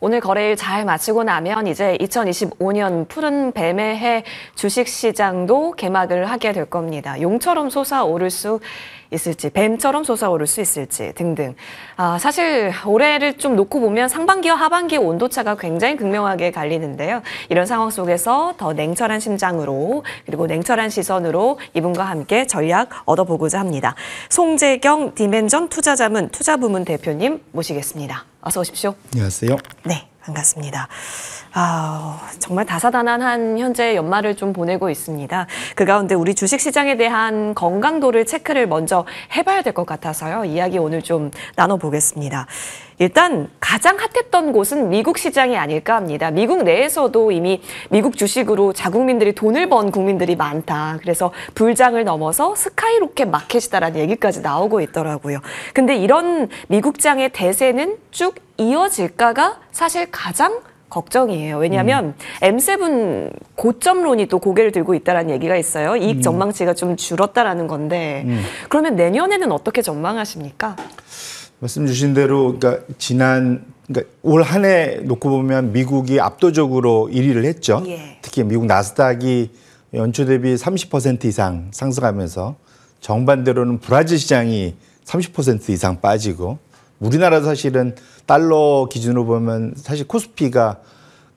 오늘 거래일 잘 마치고 나면 이제 2025년 푸른 뱀의 해 주식시장도 개막을 하게 될 겁니다. 용처럼 솟아오를 수 있을지, 뱀처럼 솟아오를 수 있을지 등등. 사실 올해를 좀 놓고 보면 상반기와 하반기 온도차가 굉장히 극명하게 갈리는데요. 이런 상황 속에서 더 냉철한 심장으로 그리고 냉철한 시선으로 이분과 함께 전략 얻어보고자 합니다. 송재경 디멘전 투자자문 투자부문 대표님 모시겠습니다. 어서 오십시오. 안녕하세요. 네, 반갑습니다. 정말 다사다난한 현재 연말을 좀 보내고 있습니다. 그 가운데 우리 주식시장에 대한 건강도를 체크를 먼저 해봐야 될 것 같아서요. 이야기 오늘 좀 나눠보겠습니다. 일단 가장 핫했던 곳은 미국 시장이 아닐까 합니다. 미국 내에서도 이미 미국 주식으로 자국민들이 돈을 번 국민들이 많다. 그래서 불장을 넘어서 스카이로켓 마켓이다라는 얘기까지 나오고 있더라고요. 근데 이런 미국장의 대세는 쭉 이어질까가 사실 가장 걱정이에요. 왜냐하면 M7 고점론이 또 고개를 들고 있다는 얘기가 있어요. 이익 전망치가 좀 줄었다라는 건데 그러면 내년에는 어떻게 전망하십니까? 말씀 주신 대로 그러니까 올 한 해 놓고 보면 미국이 압도적으로 1위를 했죠. 예. 특히 미국 나스닥이 연초 대비 30% 이상 상승하면서 정반대로는 브라질 시장이 30% 이상 빠지고 우리나라도 사실은 달러 기준으로 보면 사실 코스피가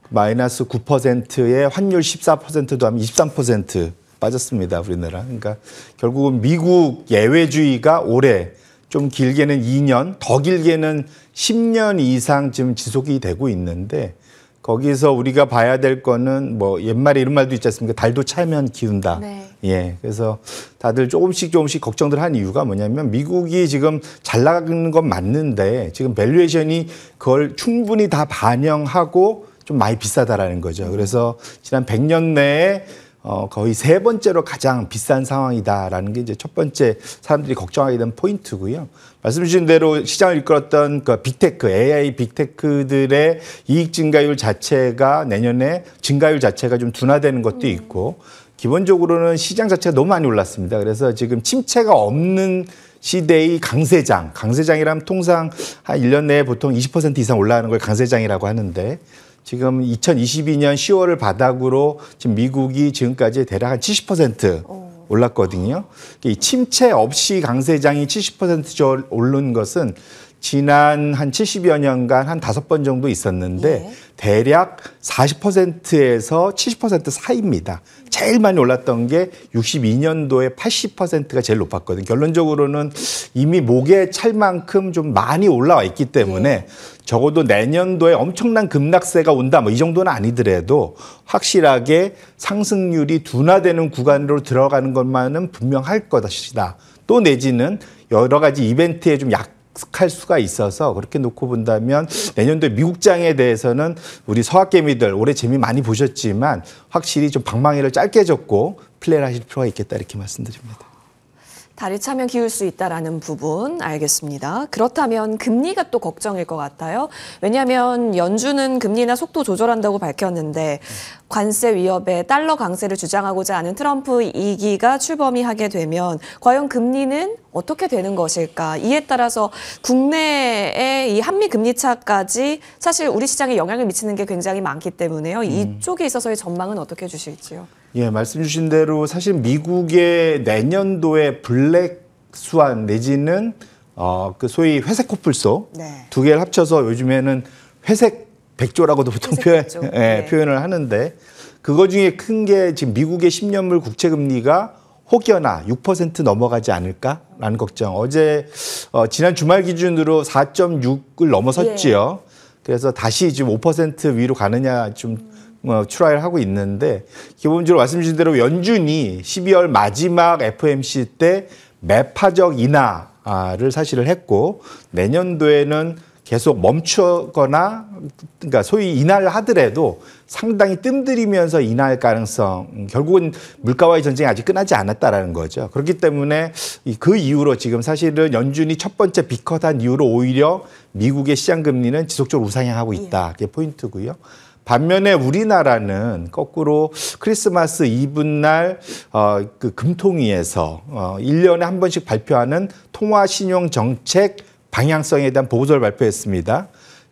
마이너스 9%에 환율 14%도 하면 23% 빠졌습니다. 우리나라. 그러니까 결국은 미국 예외주의가 올해 좀 길게는 2년, 더 길게는 10년 이상 지금 지속이 되고 있는데 거기서 우리가 봐야 될 거는 뭐 옛말에 이런 말도 있지 않습니까? 달도 차면 기운다. 네. 예. 그래서 다들 조금씩 걱정들 한 이유가 뭐냐면 미국이 지금 잘 나가는 건 맞는데 지금 밸류에이션이 그걸 충분히 다 반영하고 좀 많이 비싸다라는 거죠. 그래서 지난 100년 내에 거의 세 번째로 가장 비싼 상황이다라는 게 이제 첫 번째 사람들이 걱정하게 된 포인트고요. 말씀 주신 대로 시장을 이끌었던 그 빅테크, AI 빅테크들의 이익 증가율 자체가 내년에 증가율 자체가 좀 둔화되는 것도 있고 기본적으로는 시장 자체가 너무 많이 올랐습니다. 그래서 지금 침체가 없는 시대의 강세장이라면 통상 한 1년 내에 보통 20% 이상 올라가는 걸 강세장이라고 하는데 지금 2022년 10월을 바닥으로 지금 미국이 지금까지 대략 한 70% 올랐거든요. 이 침체 없이 강세장이 70% 오른 것은 지난 한 70여 년간 한 5번 정도 있었는데 예. 대략 40%에서 70% 사이입니다. 제일 많이 올랐던 게 62년도에 80%가 제일 높았거든요. 결론적으로는 이미 목에 찰 만큼 좀 많이 올라와 있기 때문에 적어도 내년도에 엄청난 급락세가 온다 뭐 이 정도는 아니더라도 확실하게 상승률이 둔화되는 구간으로 들어가는 것만은 분명할 것이다. 또 내지는 여러 가지 이벤트에 좀 약할 수가 있어서 그렇게 놓고 본다면 내년도에 미국장에 대해서는 우리 서학개미들 올해 재미 많이 보셨지만 확실히 좀 방망이를 짧게 접고 플레이를 하실 필요가 있겠다 이렇게 말씀드립니다. 달이 차면 기울 수 있다라는 부분 알겠습니다. 그렇다면 금리가 또 걱정일 것 같아요. 왜냐하면 연준은 금리나 속도 조절한다고 밝혔는데 관세 위협에 달러 강세를 주장하고자 하는 트럼프 2기가 출범이 하게 되면 과연 금리는 어떻게 되는 것일까? 이에 따라서 국내의 이 한미 금리 차까지 사실 우리 시장에 영향을 미치는 게 굉장히 많기 때문에요. 이쪽에 있어서의 전망은 어떻게 해주실지요? 예, 말씀 주신 대로 사실 미국의 내년도에 블랙 스완 내지는 그 소위 회색 코뿔소 네. 두 개를 합쳐서 요즘에는 회색 백조라고도 보통 표현을 하는데 그거 중에 큰 게 지금 미국의 10년물 국채 금리가 혹여나 6% 넘어가지 않을까라는 걱정. 어제 지난 주말 기준으로 4.6을 넘어섰지요. 그래서 다시 지금 5% 위로 가느냐 좀 추라를 하고 있는데 기본적으로 말씀 주신 대로 연준이 12월 마지막 FOMC 때 매파적 인하를 사실을 했고 내년도에는 계속 멈추거나 그러니까 소위 인하를 하더라도 상당히 뜸들이면서 인하할 가능성 결국은 물가와의 전쟁이 아직 끝나지 않았다라는 거죠. 그렇기 때문에 그 이후로 지금 사실은 연준이 첫 번째 빅컷한 이후로 오히려 미국의 시장 금리는 지속적으로 우상향하고 있다. 그게 포인트고요. 반면에 우리나라는 거꾸로 크리스마스 이브날 그 금통위에서 1년에 한 번씩 발표하는 통화신용정책 방향성에 대한 보고서를 발표했습니다.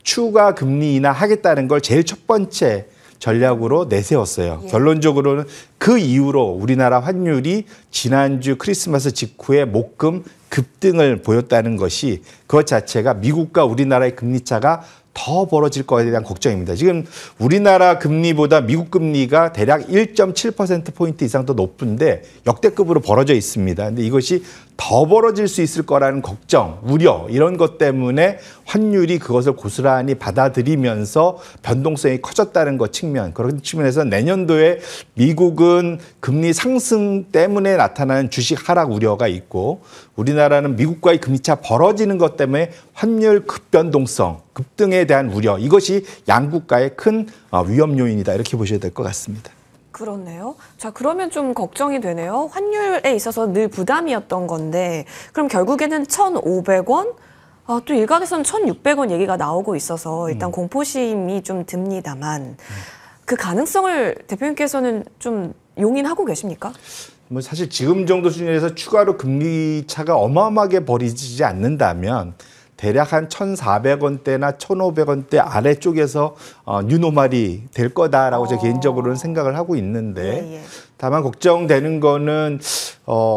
추가 금리 인하하겠다는 걸 제일 첫 번째 전략으로 내세웠어요. 예. 결론적으로는 그 이후로 우리나라 환율이 지난주 크리스마스 직후에 목금 급등을 보였다는 것이 그것 자체가 미국과 우리나라의 금리 차가 더 벌어질 거에 대한 걱정입니다. 지금 우리나라 금리보다 미국 금리가 대략 1.7%포인트 이상 더 높은데 역대급으로 벌어져 있습니다. 근데 이것이 더 벌어질 수 있을 거라는 걱정, 우려 이런 것 때문에 환율이 그것을 고스란히 받아들이면서 변동성이 커졌다는 것 측면, 그런 측면에서 내년도에 미국은 금리 상승 때문에 나타나는 주식 하락 우려가 있고 우리나라는 미국과의 금리차 벌어지는 것 때문에 환율 급변동성, 급등에 대한 우려, 이것이 양국가의 큰 위험 요인이다 이렇게 보셔야 될 것 같습니다. 그렇네요. 자, 그러면 좀 걱정이 되네요. 환율에 있어서 늘 부담이었던 건데 그럼 결국에는 1,500원? 또 일각에서는 1,600원 얘기가 나오고 있어서 일단 공포심이 좀 듭니다만 그 가능성을 대표님께서는 좀 용인하고 계십니까? 뭐 사실 지금 정도 수준에서 추가로 금리 차가 어마어마하게 벌어지지 않는다면 대략 한 1,400원대나 1,500원대 아래쪽에서 뉴노멀이 될 거다라고 저 개인적으로는 생각을 하고 있는데 예. 다만 걱정되는 거는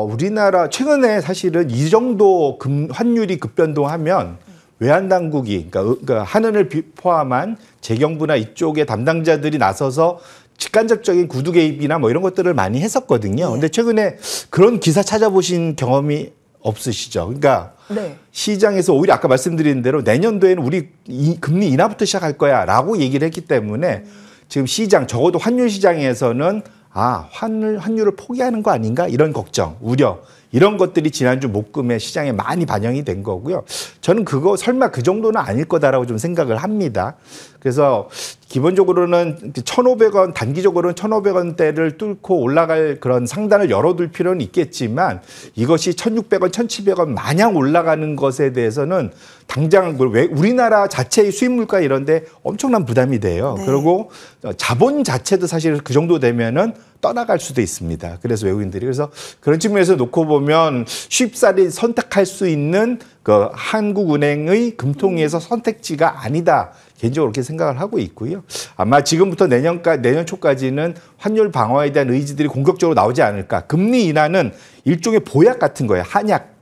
우리나라 최근에 사실은 이 정도 환율이 급변동하면 외환당국이 그러니까 한은을 포함한 재경부나 이쪽의 담당자들이 나서서 직간접적인 구두 개입이나 뭐 이런 것들을 많이 했었거든요. 근데 최근에 그런 기사 찾아보신 경험이 없으시죠? 그러니까 네. 시장에서 오히려 아까 말씀드린 대로 내년도에는 우리 금리 인하부터 시작할 거야라고 얘기를 했기 때문에 지금 시장, 적어도 환율 시장에서는 환율을 포기하는 거 아닌가 이런 걱정, 우려 이런 것들이 지난주 목금에 시장에 많이 반영이 된 거고요. 저는 그거 설마 그 정도는 아닐 거다라고 좀 생각을 합니다. 그래서 기본적으로는 1,500원, 단기적으로는 1,500원대를 뚫고 올라갈 그런 상단을 열어둘 필요는 있겠지만 이것이 1,600원, 1,700원 마냥 올라가는 것에 대해서는 당장 왜 우리나라 자체의 수입 물가 이런데 엄청난 부담이 돼요. 네. 그리고 자본 자체도 사실 그 정도 되면은 떠나갈 수도 있습니다. 그래서 외국인들이 그래서 그런 측면에서 놓고 보면 쉽사리 선택할 수 있는 그 한국은행의 금통위에서 선택지가 아니다. 개인적으로 그렇게 생각을 하고 있고요. 아마 지금부터 내년 초까지는 환율 방어에 대한 의지들이 공격적으로 나오지 않을까. 금리 인하는 일종의 보약 같은 거예요. 한약.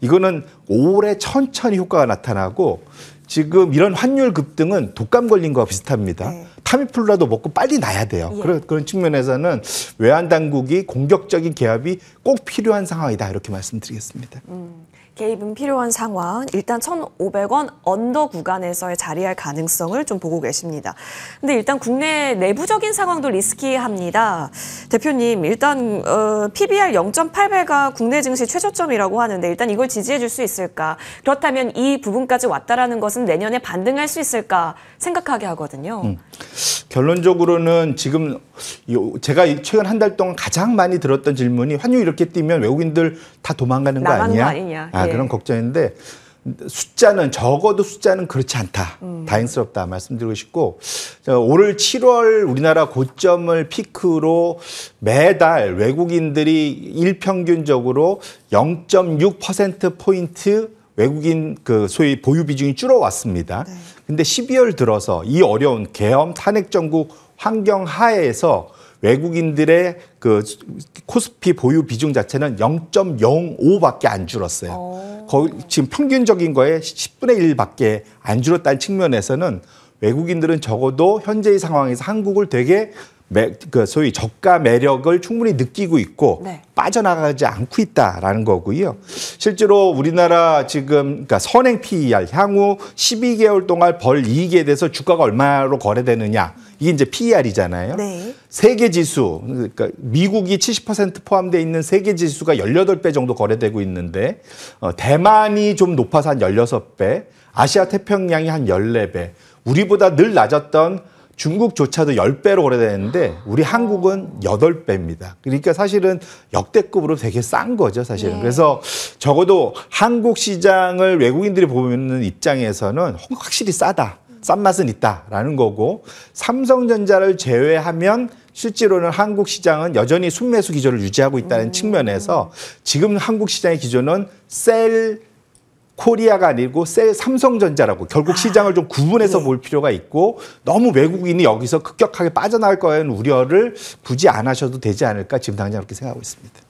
이거는 오래 천천히 효과가 나타나고 지금 이런 환율 급등은 독감 걸린 거와 비슷합니다. 네. 타미플루라도 먹고 빨리 나야 돼요. 예. 그런 측면에서는 외환당국이 공격적인 개입이 꼭 필요한 상황이다. 이렇게 말씀드리겠습니다. 개입은 필요한 상황. 일단 1,500원 언더 구간에서의 자리할 가능성을 좀 보고 계십니다. 근데 일단 국내 내부적인 상황도 리스키합니다. 대표님, 일단 PBR 0.8배가 국내 증시 최저점이라고 하는데 일단 이걸 지지해 줄 수 있을까? 그렇다면 이 부분까지 왔다라는 것은 내년에 반등할 수 있을까 생각하게 하거든요. 결론적으로는 지금 제가 최근 한 달 동안 가장 많이 들었던 질문이 환율 이렇게 뛰면 외국인들 다 도망가는 거 나가는 아니야? 거 아니냐. 예. 그런 걱정인데 적어도 숫자는 그렇지 않다. 다행스럽다 말씀드리고 싶고 올 7월 우리나라 고점을 피크로 매달 외국인들이 일평균적으로 0.6%포인트 외국인 그 소위 보유 비중이 줄어왔습니다. 네. 근데 12월 들어서 이 어려운 계엄 탄핵 정국 환경 하에서 외국인들의 그 코스피 보유 비중 자체는 0.05밖에 안 줄었어요. 거의 지금 평균적인 거에 10분의 1밖에 안 줄었다는 측면에서는 외국인들은 적어도 현재의 상황에서 한국을 되게 소위 저가 매력을 충분히 느끼고 있고 네. 빠져나가지 않고 있다라는 거고요. 실제로 우리나라 지금 그러니까 선행 PER 향후 12개월 동안 벌 이익에 대해서 주가가 얼마로 거래되느냐 이게 이제 PER이잖아요. 네. 세계 지수 그러니까 미국이 70% 포함되어 있는 세계 지수가 18배 정도 거래되고 있는데 대만이 좀 높아서 한 16배, 아시아 태평양이 한 14배, 우리보다 늘 낮았던 중국조차도 10배로 거래되는데 우리 한국은 8배입니다. 그러니까 사실은 역대급으로 되게 싼 거죠, 사실은. 네. 그래서 적어도 한국 시장을 외국인들이 보는 입장에서는 확실히 싸다. 싼 맛은 있다라는 거고 삼성전자를 제외하면 실제로는 한국 시장은 여전히 순매수 기조를 유지하고 있다는 측면에서 지금 한국 시장의 기조는 셀 코리아가 아니고 셀 삼성전자라고 결국 시장을 좀 구분해서 볼 필요가 있고 너무 외국인이 여기서 급격하게 빠져나갈 거라는 우려를 굳이 안 하셔도 되지 않을까 지금 당장 그렇게 생각하고 있습니다.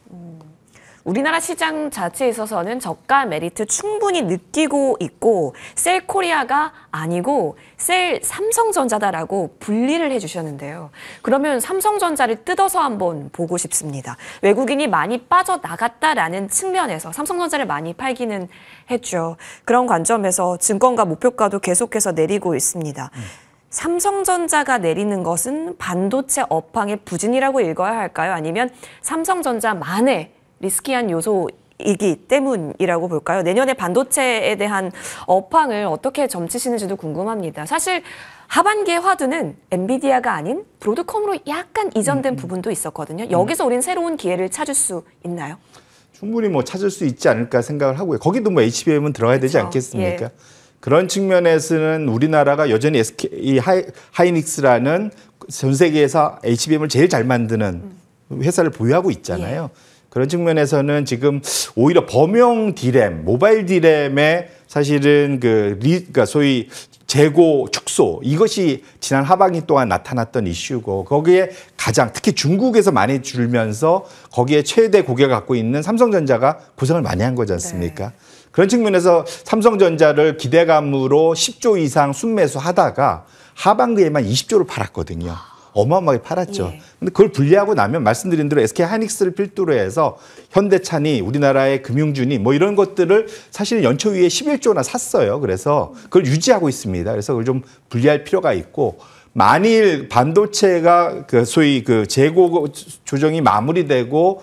우리나라 시장 자체에 있어서는 저가 메리트 충분히 느끼고 있고 셀코리아가 아니고 셀 삼성전자다라고 분리를 해주셨는데요. 그러면 삼성전자를 뜯어서 한번 보고 싶습니다. 외국인이 많이 빠져나갔다라는 측면에서 삼성전자를 많이 팔기는 했죠. 그런 관점에서 증권가 목표가도 계속해서 내리고 있습니다. 삼성전자가 내리는 것은 반도체 업황의 부진이라고 읽어야 할까요? 아니면 삼성전자만의 리스키한 요소이기 때문이라고 볼까요? 내년에 반도체에 대한 업황을 어떻게 점치시는지도 궁금합니다. 사실 하반기의 화두는 엔비디아가 아닌 브로드컴으로 약간 이전된 부분도 있었거든요. 여기서 우린 새로운 기회를 찾을 수 있나요? 충분히 뭐 찾을 수 있지 않을까 생각을 하고요. 거기도 뭐 HBM은 들어가야 되지 그렇죠. 않겠습니까? 예. 그런 측면에서는 우리나라가 여전히 SK 하이닉스라는 전 세계에서 HBM을 제일 잘 만드는 회사를 보유하고 있잖아요. 그런 측면에서는 지금 오히려 범용 디램, 모바일 디램의 사실은 그러니까 소위 재고 축소 이것이 지난 하반기 동안 나타났던 이슈고 거기에 가장 특히 중국에서 많이 줄면서 거기에 최대 고객을 갖고 있는 삼성전자가 고생을 많이 한 거지 않습니까? 네. 그런 측면에서 삼성전자를 기대감으로 10조 이상 순매수하다가 하반기에만 20조를 팔았거든요. 어마어마하게 팔았죠. 근데 그걸 분리하고 나면 말씀드린 대로 SK 하이닉스를 필두로 해서 현대차니 우리나라의 금융주니 뭐 이런 것들을 사실 연초 위에 11조나 샀어요. 그래서 그걸 유지하고 있습니다. 그래서 그걸 좀 분리할 필요가 있고 만일 반도체가 소위 재고 조정이 마무리되고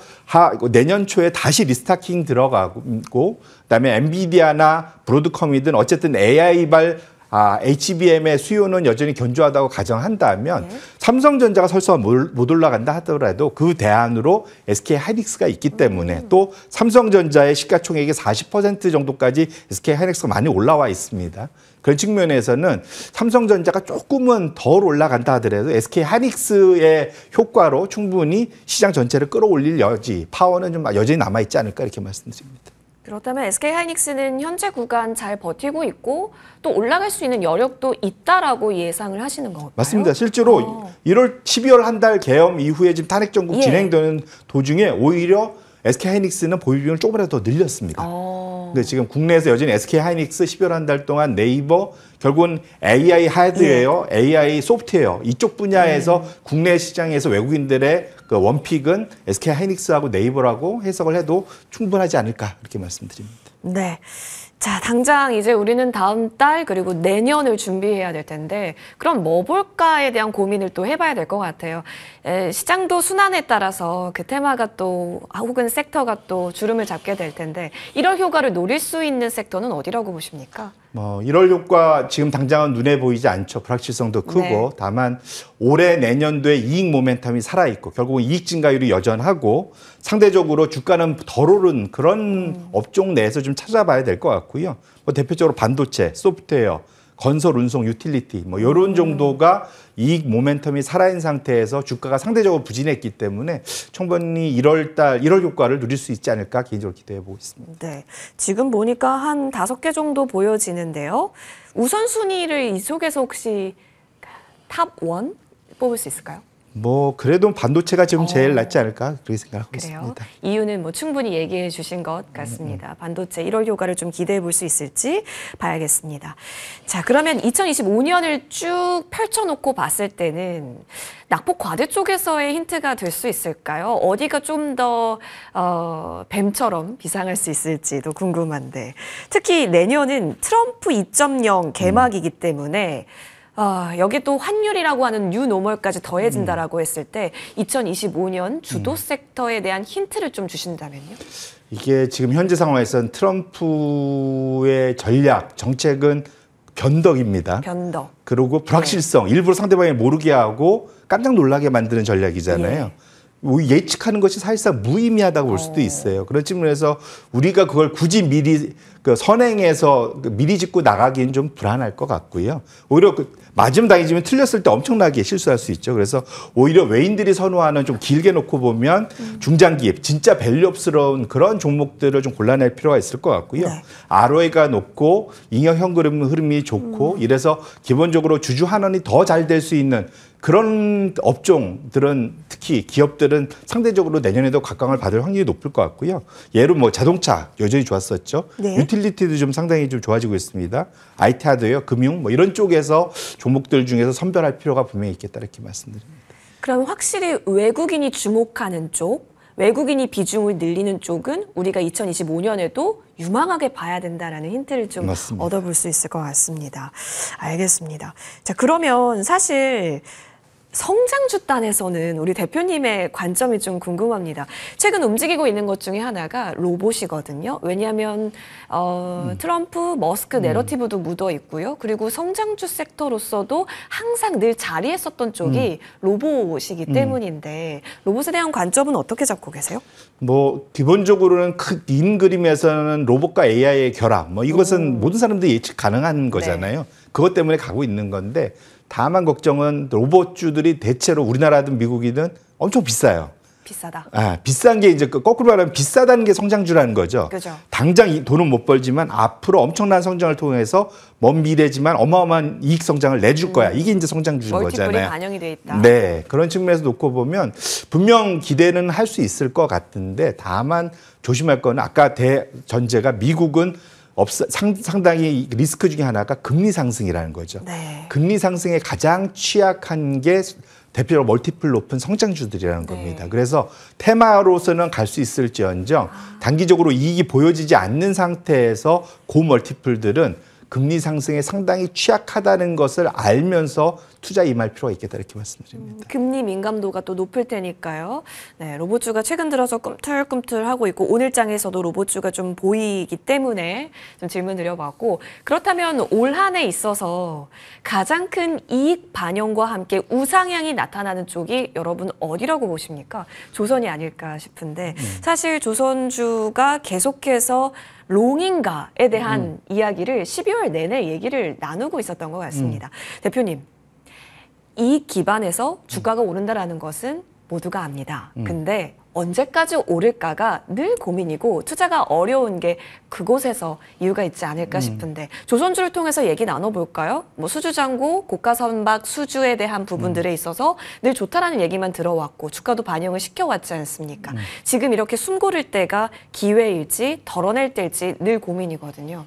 내년 초에 다시 리스타킹 들어가고 그다음에 엔비디아나 브로드컴이든 어쨌든 AI발 HBM의 수요는 여전히 견조하다고 가정한다면 삼성전자가 설사 못 올라간다 하더라도 그 대안으로 SK 하이닉스가 있기 때문에 또 삼성전자의 시가총액의 40% 정도까지 SK 하이닉스가 많이 올라와 있습니다. 그런 측면에서는 삼성전자가 조금은 덜 올라간다 하더라도 SK 하이닉스의 효과로 충분히 시장 전체를 끌어올릴 여지, 파워는 좀 여전히 남아있지 않을까 이렇게 말씀드립니다. 그렇다면 SK 하이닉스는 현재 구간 잘 버티고 있고 또 올라갈 수 있는 여력도 있다라고 예상을 하시는 건가요? 맞습니다. 실제로 12월 한 달 개엄 이후에 지금 탄핵 정국 진행되는 도중에 오히려 SK 하이닉스는 보유 비중을 조금이라도 더 늘렸습니다. 근데 지금 국내에서 여전히 SK 하이닉스 12월 한 달 동안 네이버 결국은 AI 하드웨어, AI 소프트웨어 이쪽 분야에서 국내 시장에서 외국인들의 그 원픽은 SK 하이닉스하고 네이버라고 해석을 해도 충분하지 않을까 이렇게 말씀드립니다. 네. 자, 당장 이제 우리는 다음 달 그리고 내년을 준비해야 될 텐데 그럼 뭐 볼까에 대한 고민을 또 해봐야 될 것 같아요. 시장도 순환에 따라서 그 테마가 또 혹은 섹터가 또 주름을 잡게 될 텐데 이런 효과를 노릴 수 있는 섹터는 어디라고 보십니까? 이럴 효과 지금 당장은 눈에 보이지 않죠. 불확실성도 크고 다만 올해 내년도에 이익 모멘텀이 살아있고 결국은 이익 증가율이 여전하고 상대적으로 주가는 덜 오른 그런 업종 내에서 좀 찾아봐야 될 것 같고요. 대표적으로 반도체, 소프트웨어, 건설, 운송, 유틸리티 이런 정도가 이익 모멘텀이 살아있는 상태에서 주가가 상대적으로 부진했기 때문에 충분히 1월 효과를 누릴 수 있지 않을까 개인적으로 기대해보고 있습니다. 네, 지금 보니까 한 5개 정도 보여지는데요. 우선순위를 이 속에서 혹시 탑 1 뽑을 수 있을까요? 그래도 반도체가 지금 제일 낫지 않을까 그렇게 생각하고 그래요? 있습니다. 이유는 충분히 얘기해 주신 것 같습니다. 반도체 1월 효과를 좀 기대해 볼 수 있을지 봐야겠습니다. 자, 그러면 2025년을 쭉 펼쳐놓고 봤을 때는 낙폭 과대 쪽에서의 힌트가 될 수 있을까요? 어디가 좀 더 뱀처럼 비상할 수 있을지도 궁금한데 특히 내년은 트럼프 2.0 개막이기 때문에 여기 또 환율이라고 하는 뉴노멀까지 더해진다라고 했을 때 2025년 주도 섹터에 대한 힌트를 좀 주신다면요? 이게 지금 현재 상황에서는 트럼프의 전략, 정책은 변덕입니다. 변덕. 그리고 불확실성, 일부러 상대방이 모르게 하고 깜짝 놀라게 만드는 전략이잖아요. 예측하는 것이 사실상 무의미하다고 볼 수도 있어요. 그런 측면에서 우리가 그걸 굳이 미리 선행해서 미리 짚고 나가기는 좀 불안할 것 같고요. 오히려 맞으면 다행이지만 틀렸을 때 엄청나게 실수할 수 있죠. 그래서 오히려 외인들이 선호하는 좀 길게 놓고 보면 중장기 진짜 밸류업스러운 그런 종목들을 좀 골라낼 필요가 있을 것 같고요. 네. ROE가 높고 잉여 현금 흐름이 좋고 이래서 기본적으로 주주 환원이 더 잘 될 수 있는 그런 업종들은 특히 기업들은 상대적으로 내년에도 각광을 받을 확률이 높을 것 같고요. 예로 뭐 자동차 여전히 좋았었죠. 네. 유틸리티도 좀 상당히 좀 좋아지고 있습니다. IT 하드웨어, 금융 뭐 이런 쪽에서 종목들 중에서 선별할 필요가 분명히 있겠다 이렇게 말씀드립니다. 그럼 확실히 외국인이 주목하는 쪽, 외국인이 비중을 늘리는 쪽은 우리가 2025년에도 유망하게 봐야 된다라는 힌트를 좀 맞습니다. 얻어볼 수 있을 것 같습니다. 알겠습니다. 자, 그러면 사실 성장주 단에서는 우리 대표님의 관점이 좀 궁금합니다. 최근 움직이고 있는 것 중에 하나가 로봇이거든요. 왜냐하면 트럼프, 머스크 내러티브도 묻어 있고요. 그리고 성장주 sektor로서도 항상 늘 자리했었던 쪽이 로봇이기 때문인데 로봇에 대한 관점은 어떻게 잡고 계세요? 뭐 기본적으로는 긴 그림에서는 로봇과 AI의 결합 뭐 이것은 모든 사람들이 예측 가능한 거잖아요. 그것 때문에 가고 있는 건데 다만 걱정은 로봇주들이 대체로 우리나라든 미국이든 엄청 비싸요. 비싸다. 비싼 게 이제 거꾸로 말하면 비싸다는 게 성장주라는 거죠. 그죠. 당장 이 돈은 못 벌지만 앞으로 엄청난 성장을 통해서 먼 미래지만 어마어마한 이익 성장을 내줄 거야. 이게 이제 성장주인 멀티플이 거잖아요. 반영이 돼 있다. 네, 그런 측면에서 놓고 보면 분명 기대는 할 수 있을 것 같은데 다만 조심할 거는 아까 대전제가 미국은 상당히 리스크 중에 하나가 금리 상승이라는 거죠. 네. 금리 상승에 가장 취약한 게 대표적으로 멀티플 높은 성장주들이라는 네. 겁니다. 그래서 테마로서는 갈 수 있을지언정 단기적으로 이익이 보여지지 않는 상태에서 고멀티플들은 금리 상승에 상당히 취약하다는 것을 알면서 투자 임할 필요가 있겠다 이렇게 말씀드립니다. 금리 민감도가 또 높을 테니까요. 네, 로봇주가 최근 들어서 꿈틀꿈틀하고 있고 오늘장에서도 로봇주가 좀 보이기 때문에 좀 질문 드려봤고 그렇다면 올 한 해 있어서 가장 큰 이익 반영과 함께 우상향이 나타나는 쪽이 여러분 어디라고 보십니까? 조선이 아닐까 싶은데 사실 조선주가 계속해서 롱인가에 대한 이야기를 12월 내내 얘기를 나누고 있었던 것 같습니다. 대표님, 이익 기반에서 주가가 오른다라는 것은 모두가 압니다. 근데 언제까지 오를까가 늘 고민이고 투자가 어려운 게 그곳에서 이유가 있지 않을까 싶은데 조선주를 통해서 얘기 나눠볼까요? 뭐 수주장고, 고가선박 수주에 대한 부분들에 있어서 늘 좋다라는 얘기만 들어왔고 주가도 반영을 시켜왔지 않습니까? 지금 이렇게 숨 고를 때가 기회일지 덜어낼 때일지 늘 고민이거든요.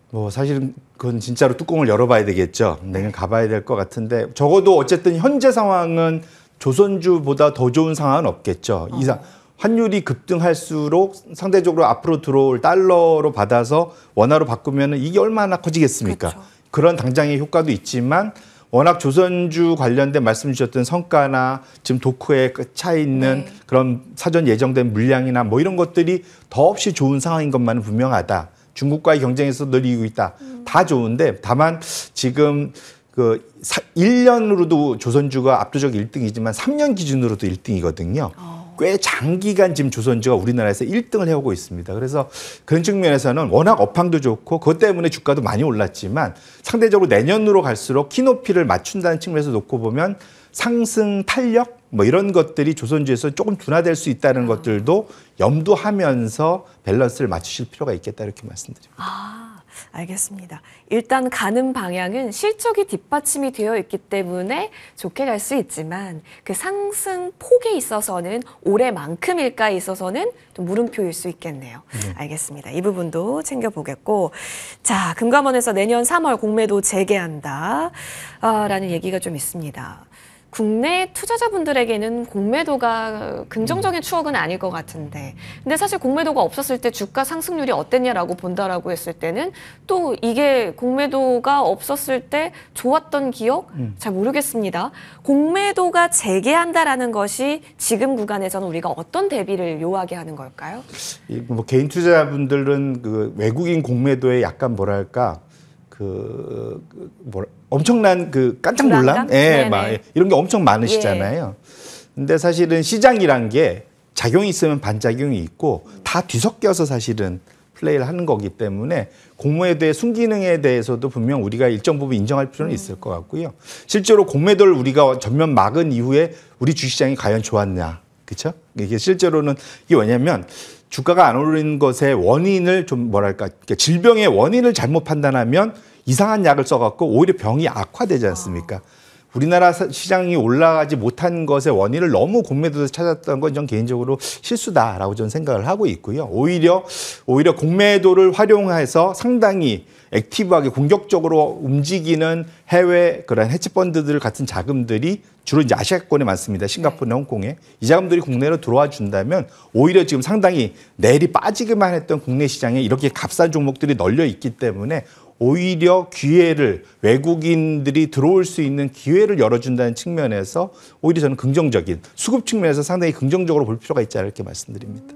뭐 사실은 그건 진짜로 뚜껑을 열어봐야 되겠죠. 내년 가봐야 될 것 같은데 적어도 어쨌든 현재 상황은 조선주보다 더 좋은 상황은 없겠죠. 이상 환율이 급등할수록 상대적으로 앞으로 들어올 달러로 받아서 원화로 바꾸면 이게 얼마나 커지겠습니까? 그렇죠. 그런 당장의 효과도 있지만 워낙 조선주 관련된 말씀 주셨던 성과나 지금 도크에 차 있는 그런 사전 예정된 물량이나 뭐 이런 것들이 더없이 좋은 상황인 것만은 분명하다. 중국과의 경쟁에서 늘 이기고 있다. 다 좋은데 다만 지금 1년으로도 조선주가 압도적 1등이지만 3년 기준으로도 1등이거든요. 꽤 장기간 지금 조선주가 우리나라에서 1등을 해오고 있습니다. 그래서 그런 측면에서는 워낙 업황도 좋고 그것 때문에 주가도 많이 올랐지만 상대적으로 내년으로 갈수록 키높이를 맞춘다는 측면에서 놓고 보면 상승 탄력 뭐 이런 것들이 조선주에서 조금 둔화될 수 있다는 것들도 염두하면서 밸런스를 맞추실 필요가 있겠다 이렇게 말씀드립니다. 알겠습니다. 일단 가는 방향은 실적이 뒷받침이 되어 있기 때문에 좋게 갈 수 있지만 그 상승 폭에 있어서는 올해만큼일까에 있어서는 좀 물음표일 수 있겠네요. 알겠습니다. 이 부분도 챙겨보겠고 자, 금감원에서 내년 3월 공매도 재개한다 라는 얘기가 좀 있습니다. 국내 투자자분들에게는 공매도가 긍정적인 추억은 아닐 것 같은데 근데 사실 공매도가 없었을 때 주가 상승률이 어땠냐라고 본다라고 했을 때는 또 이게 공매도가 없었을 때 좋았던 기억? 잘 모르겠습니다. 공매도가 재개한다라는 것이 지금 구간에서는 우리가 어떤 대비를 요하게 하는 걸까요? 뭐 개인 투자자분들은 그 외국인 공매도에 약간 뭐랄까 엄청난 깜짝 놀람? 막 이런 게 엄청 많으시잖아요. 근데 사실은 시장이란 게 작용이 있으면 반작용이 있고 다 뒤섞여서 사실은 플레이를 하는 거기 때문에 공모에 순기능에 대해서도 분명 우리가 일정 부분 인정할 필요는 있을 것 같고요. 실제로 공매도를 우리가 전면 막은 이후에 우리 주식시장이 과연 좋았냐. 그렇죠? 이게 실제로는 이게 왜냐면 주가가 안 오르는 것의 원인을 좀 뭐랄까 그러니까 질병의 원인을 잘못 판단하면 이상한 약을 써갖고 오히려 병이 악화되지 않습니까? 우리나라 시장이 올라가지 못한 것의 원인을 너무 공매도에서 찾았던 건 전 개인적으로 실수다라고 저는 생각을 하고 있고요. 오히려 공매도를 활용해서 상당히 액티브하게 공격적으로 움직이는 해외 그런 헤지펀드들 같은 자금들이 주로 이제 아시아권에 많습니다. 싱가포르나 홍콩에. 이 자금들이 국내로 들어와 준다면 오히려 지금 상당히 내리 빠지기만 했던 국내 시장에 이렇게 값싼 종목들이 널려 있기 때문에 오히려 기회를 외국인들이 들어올 수 있는 기회를 열어준다는 측면에서 오히려 저는 긍정적인 수급 측면에서 상당히 긍정적으로 볼 필요가 있지 않을까 말씀드립니다.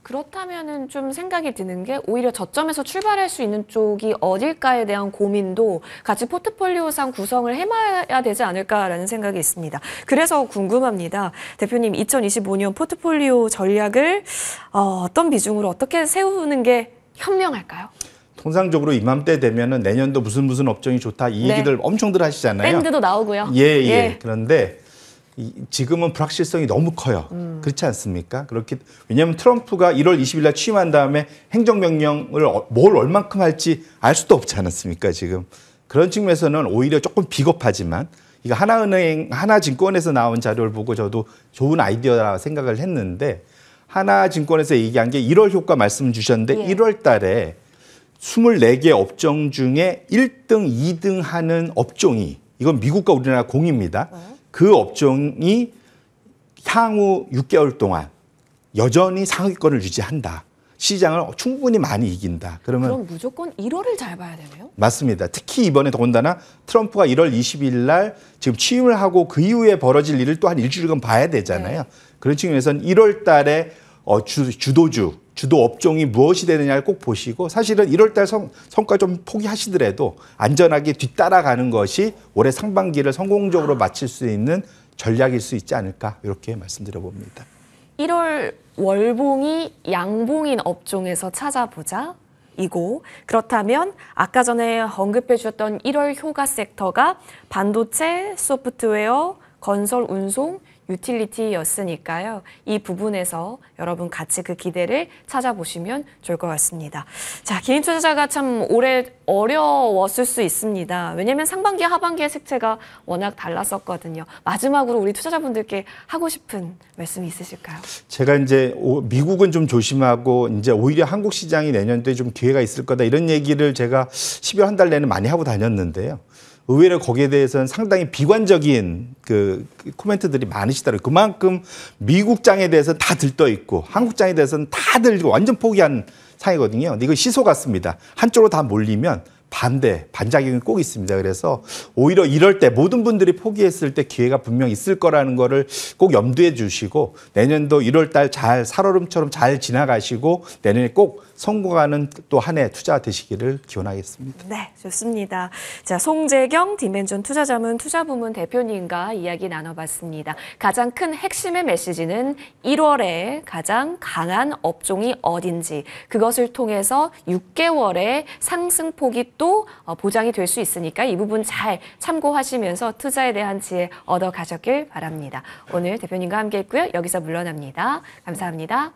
그렇다면은 좀 생각이 드는 게 오히려 저점에서 출발할 수 있는 쪽이 어딜까에 대한 고민도 같이 포트폴리오상 구성을 해봐야 되지 않을까라는 생각이 있습니다. 그래서 궁금합니다. 대표님 2025년 포트폴리오 전략을 어떤 비중으로 어떻게 세우는 게 현명할까요? 통상적으로 이맘때 되면은 내년도 무슨 업종이 좋다 이 얘기들 엄청들 하시잖아요. 밴드도 나오고요. 예. 그런데 지금은 불확실성이 너무 커요. 그렇지 않습니까? 왜냐하면 트럼프가 1월 20일 날 취임한 다음에 행정명령을 뭘 얼만큼 할지 알 수도 없지 않았습니까? 지금. 그런 측면에서는 오히려 조금 비겁하지만 이거 하나증권에서 나온 자료를 보고 저도 좋은 아이디어라고 생각을 했는데 하나증권에서 얘기한 게 1월 효과 말씀 주셨는데 1월 달에 24개 업종 중에 1등, 2등 하는 업종이 이건 미국과 우리나라 공입니다. 그 업종이 향후 6개월 동안 여전히 상위권을 유지한다. 시장을 충분히 많이 이긴다. 그럼 무조건 1월을 잘 봐야 되네요? 맞습니다. 특히 이번에 더군다나 트럼프가 1월 20일 날 지금 취임을 하고 그 이후에 벌어질 일을 또 한 일주일간 봐야 되잖아요. 그런 측면에서는 1월 달에 주도 업종이 무엇이 되느냐를 꼭 보시고 사실은 1월 달 성과 좀 포기하시더라도 안전하게 뒤따라가는 것이 올해 상반기를 성공적으로 마칠 수 있는 전략일 수 있지 않을까 이렇게 말씀드려 봅니다. 1월 월봉이 양봉인 업종에서 찾아보자. 이고 그렇다면 아까 전에 언급해 주셨던 1월 효과 섹터가 반도체, 소프트웨어, 건설, 운송, 유틸리티였으니까요. 이 부분에서 여러분 같이 그 기대를 찾아보시면 좋을 것 같습니다. 자, 개인 투자자가 참 올해 어려웠을 수 있습니다. 왜냐하면 상반기, 하반기의 색채가 워낙 달랐었거든요. 마지막으로 우리 투자자분들께 하고 싶은 말씀이 있으실까요? 제가 이제 미국은 좀 조심하고 이제 오히려 한국 시장이 내년도에 좀 기회가 있을 거다 이런 얘기를 제가 12월 한 달 내내 많이 하고 다녔는데요. 의외로 거기에 대해서는 상당히 비관적인 그 코멘트들이 많으시더라고요. 그만큼 미국 장에 대해서는 다 들떠 있고 한국 장에 대해서는 다들 완전 포기한 상이거든요. 근데 이거 시소 같습니다. 한쪽으로 다 몰리면 반작용이 꼭 있습니다. 그래서 오히려 이럴 때 모든 분들이 포기했을 때 기회가 분명 있을 거라는 거를 꼭 염두에 주시고 내년도 1월 달 잘 살얼음처럼 잘 지나가시고 내년에 꼭 성공하는 또 한 해 투자 되시기를 기원하겠습니다. 네, 좋습니다. 자, 송재경 디멘전 투자자문 투자부문 대표님과 이야기 나눠봤습니다. 가장 큰 핵심의 메시지는 1월에 가장 강한 업종이 어딘지 그것을 통해서 6개월의 상승폭이 또 보장이 될 수 있으니까 이 부분 잘 참고하시면서 투자에 대한 지혜 얻어가셨길 바랍니다. 오늘 대표님과 함께했고요. 여기서 물러납니다. 감사합니다.